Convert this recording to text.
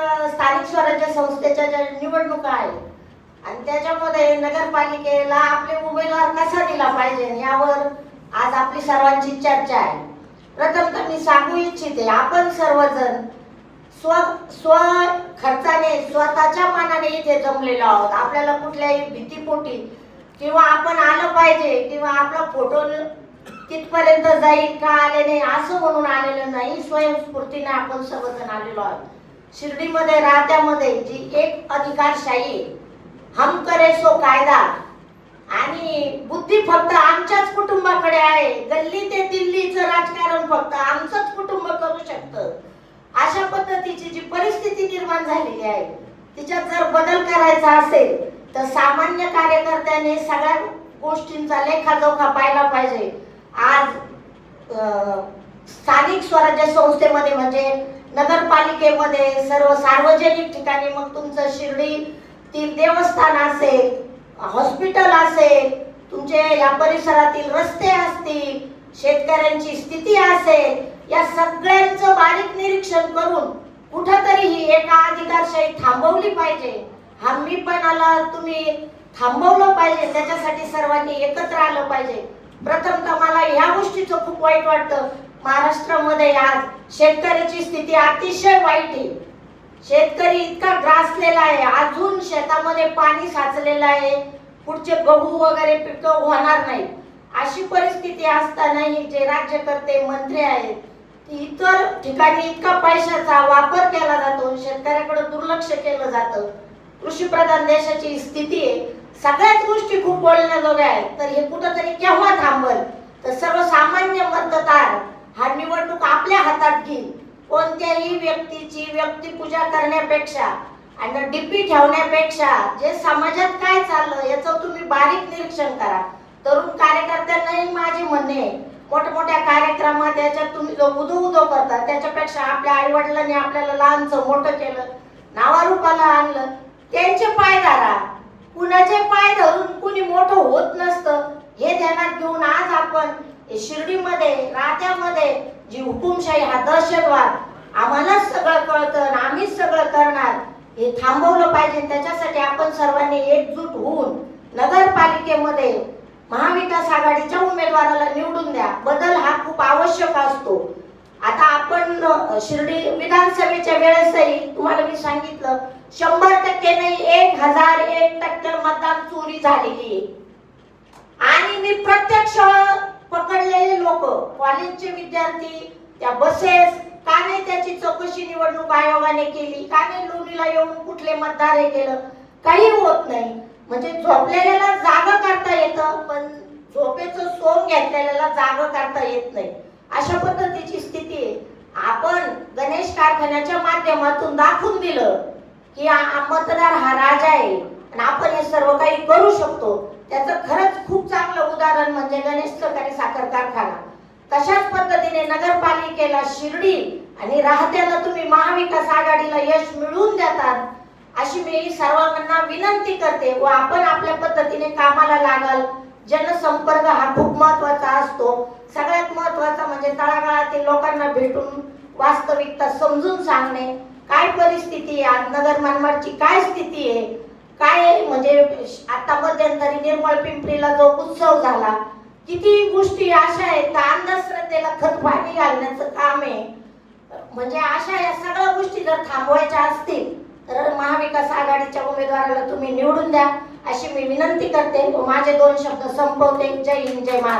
स्थानिक स्वराज्य संस्थेच्या ज्या निवडणुका आहेत आणि त्याच्यामध्ये नगरपालिकेला आपले उमेदवार कसा दिला पाहिजे यावर आज आपली सर्वांची चर्चा आहे। प्रथमतः मी सांगू इच्छिते, आपण सर्वजण स्व खर्चाने स्वतःच्या मनाने इथे जमलेलो आहोत। आपल्याला कुठल्याही भीतीपोटी किंवा आपण आलं पाहिजे किंवा आपला फोटो तिथपर्यंत जाईल का आले नाही असं म्हणून आलेलं नाही, स्वयंस्फूर्तीने आपण सर्वजण आलेलो आहोत। शिर्डीमध्ये राहत्यामध्ये जी एक अधिकारशाही हम करे सो कायदा आणि बुद्धी फक्त आमच्याच कुटुंबाकडे आहे, गल्ली ते दिल्लीचं राजकारण फक्त आमचंच कुटुंब करू शकतं, अशा पद्धतीची जी परिस्थिती निर्माण झालेली आहे तिच्यात जर बदल करायचा असेल तर सामान्य कार्यकर्त्याने सगळ्या गोष्टींचा लेखाजोखा पाहिला पाहिजे। आज स्थानिक स्वराज्य संस्थेमध्ये म्हणजे नगरपालिकेमध्ये सर्व सार्वजनिक ठिकाणी, मग तुमचं शिर्डीतील देवस्थान असेल, हॉस्पिटल असेल, तुमचे या परिसरातील रस्ते असतील, शेतकऱ्यांची स्थिती असेल, या सगळ्यांचं बारीक निरीक्षण करून कुठेतरी ही एका अधिकारशाही थांबवली पाहिजे। हमीपणाला तुम्ही थांबवलं पाहिजे, त्याच्यासाठी सर्वांनी एकत्र आलं पाहिजे। प्रथमतः मला या गोष्टीचं खूप वाईट वाटतं, महाराष्ट्रामध्ये आज शेतकऱ्याची स्थिती अतिशय वाईट आहे। शेतकरी इतका ग्रासलेला आहे, अजून शेतामध्ये पाणी साचलेलं आहे, पुढचे गहू वगैरे पिकं होणार नाही अशी परिस्थिती असतानाही जे राज्यकर्ते मंत्री आहेत इतर ठिकाणी इतका पैशाचा वापर केला जातो, शेतकऱ्याकडे दुर्लक्ष केलं जातं। कृषी प्रधान देशाची स्थिती आहे, सगळ्याच गोष्टी खूप बोलण्याजोग्या आहेत, तर हे कुठेतरी केव्हा थांबल? तर सर्वसामान्य मतदार हा निवडणूक आपल्या हातात घेईल। कोणत्याही व्यक्तीची व्यक्तिपूजा करण्यापेक्षा आणि डीपी ठेवण्यापेक्षा जे समाजात काय चाललं याचं तुम्ही बारीक निरीक्षण करा। तरुण कार्यकर्त्यांनाही माझे म्हणणे आहे, मोठमोठ्या कार्यक्रमात याच्यात तुम्ही जो उदो करता त्याच्यापेक्षा आपल्या आई वडिलांनी आपल्याला लहानचं मोठं केलं, नावारूपाला आणलं, त्यांचे पाय धरा। कुणाचे पाय धरून कुणी मोठं होत नसतं हे ध्यानात घेऊन आज आपण शिर्डीमध्ये राहत्यामध्ये जी हुकुमशाही हा दहशतवाद आम्हालाच सगळं कळतं आणि आम्हीच सगळं करणार हे थांबवलं पाहिजे। त्याच्यासाठी आपण सर्वांनी एकजूट होऊन नगरपालिकेमध्ये महाविकास आघाडीच्या उमेदवाराला निवडून द्या। बदल हा खूप आवश्यक असतो। आता आपण शिर्डी विधानसभेच्या वेळेसही तुम्हाला मी सांगितलं 100% नाही 1001% मतदान चोरी झालेली आहे आणि मी प्रत्यक्ष पकडलेले लोक, कॉलेजचे विद्यार्थी, त्या बसेस का नाही त्याची चौकशी निवडणूक आयोगाने केली, का नाही लोणीला येऊन कुठले मतदार हे केलं, काही होत नाही। म्हणजे झोपलेल्याला जागा करता येतं पण झोपेचं सोंग घेतलेल्याला जागा करता येत नाही, अशा पद्धतीची स्थिती आहे। आपण गणेश कारखान्याच्या माध्यमातून दाखवून दिलं की मतदार हा राजा आहे आणि आपण हे सर्व काही करू शकतो। त्याचं खरंच खूप चांगलं उदाहरण म्हणजे गणेश सहकारी साखर कारखाना। तशाच पद्धतीने नगरपालिकेला शिर्डी आणि राहत्याला तुम्ही महाविकास आघाडीला यश मिळवून देतात अशी मी सर्वांना विनंती करते व आपण आपल्या पद्धतीने कामाला लागाल। जनसंपर्क हा खूप महत्त्वाचा असतो। सगळ्यात महत्त्वाचा म्हणजे तळागाळातील लोकांना भेटून वास्तविकता समजून सांगणे, काय परिस्थिती आहे आज नगर मनमाडची, काय स्थिती आहे, काय म्हणजे आता मध्यंतरी निर्मळ पिंपरीला जो उत्सव झाला, किती गोष्टी अशा आहेत का अंधश्रद्धेला खतपाणी घालण्याचं काम आहे। म्हणजे अशा या सगळ्या गोष्टी जर थांबवायच्या असतील तर महाविकास आघाडीच्या उमेदवाराला तुम्ही निवडून द्या अशी मी विनंती करते व माझे 2 शब्द संपवते। जय हिंद, जय महाराष्ट्र।